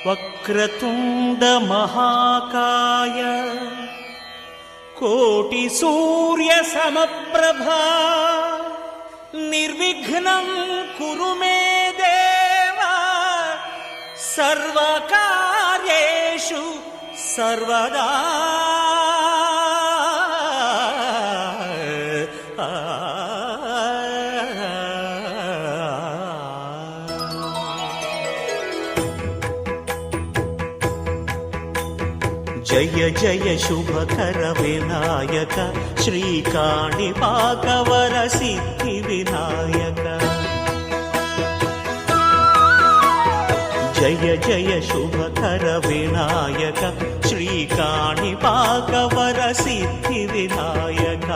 వక్రతుండ మహాకాయ కోటి సూర్య సమప్రభా నిర్విఘ్నం కురు మే దేవా సర్వకార్యేషు సర్వదా. జయ జయ శుభకర వినాయక శ్రీకాణిపాకవర సిద్ధి వినాయక. జయ జయ శుభకర వినాయక శ్రీకాణిపాకవర సిద్ధి వినాయక.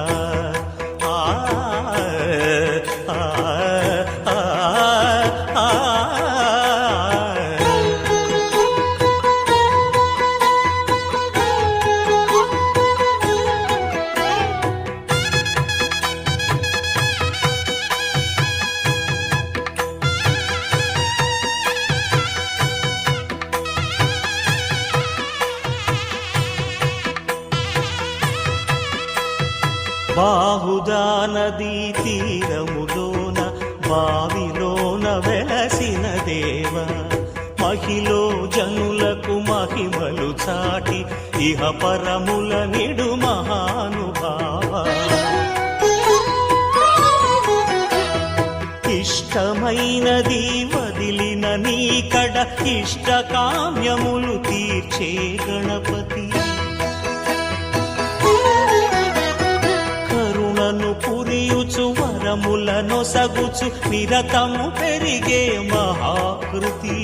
బాహుదా నదీ తీరములోన బావిలోన వెలసిన దేవ మహిలో జనులకు మహిమలు చాటి ఇహ పరముల నిడు మహానుభావ. ఇష్టమైనది వదిలిన నీకడ ఇష్ట కామ్యములు తీర్చే గణపతి. పురియుచు వరములను సగుచు నిరతము పెరిగే మహాకృతి.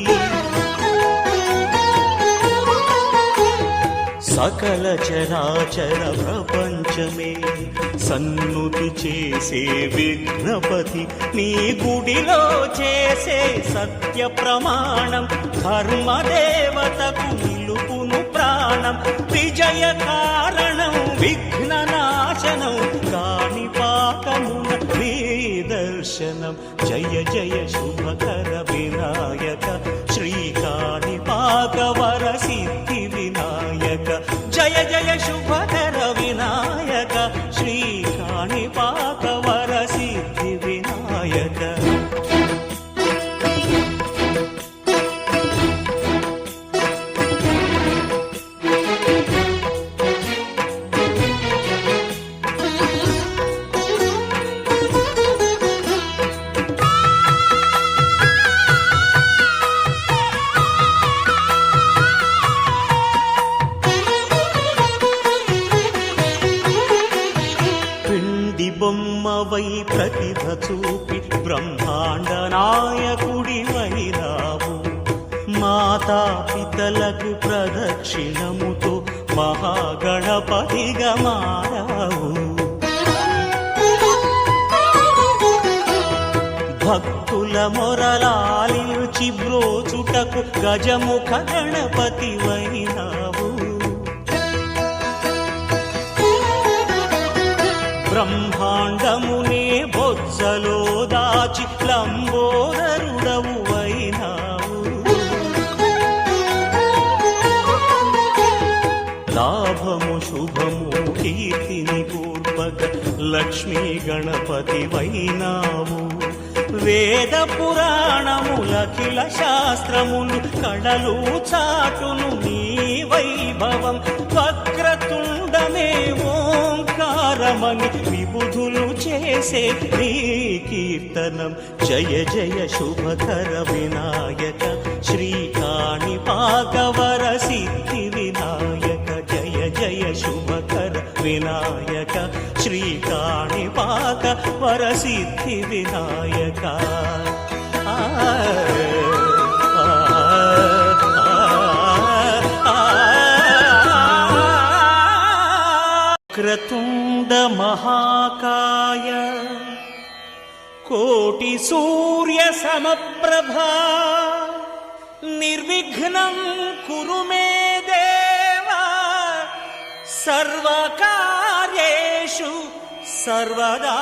సకల చరాచర ప్రపంచమే సన్నుతి చేసే విఘ్నపతి నీ గుడిలో చేసే సత్య ప్రమాణం ధర్మదేవతకు నిలుపును ప్రాణం. విజయ కారణం విఘ్న నాశనం కాణిపాకమున నీ దర్శనం. జయ జయ శుభకర వినాయక శ్రీకాణిపాకవర సిద్ధి వినాయక. జయ జయ శుభకర వినాయక శ్రీకాణిపాకవర సిద్ధి వినాయక. బొమ్మవై ప్రతిభ చూపి బ్రహ్మాండ నాయకుడి వైరావు. మాతా పితలకు ప్రదక్షిణముతో మహాగణపతిగా మారావు. భక్తుల మొరలాలించి బ్రోచుటకు గజముఖ గణపతి వైనావు. బ్రహ్మాండమునే బొజ్జలో దాచి లంబోదరుడవు అయినావు. లాభము శుభము కీర్తిని పూర్వక లక్ష్మీ గణపతి వైనావు. వేద పురాణములఖిల శాస్త్రములు కళలు చాటును నీ వైభవం. వక్రతుండమే ఓంకారమని విబుధులు చేసే నీ కీర్తనం. జయ జయ శుభకర వినాయక శ్రీకాణిపాకవర సిద్ధి వినాయక. జయ జయ శుభకర వినాయక శ్రీకాణిపాకవర సిద్ధి వినాయక. వక్రతుండ మహాకాయ కోటి సూర్య సమప్రభా నిర్విఘ్నం కురు మే దేవా సర్వకార్యేషు సర్వదా.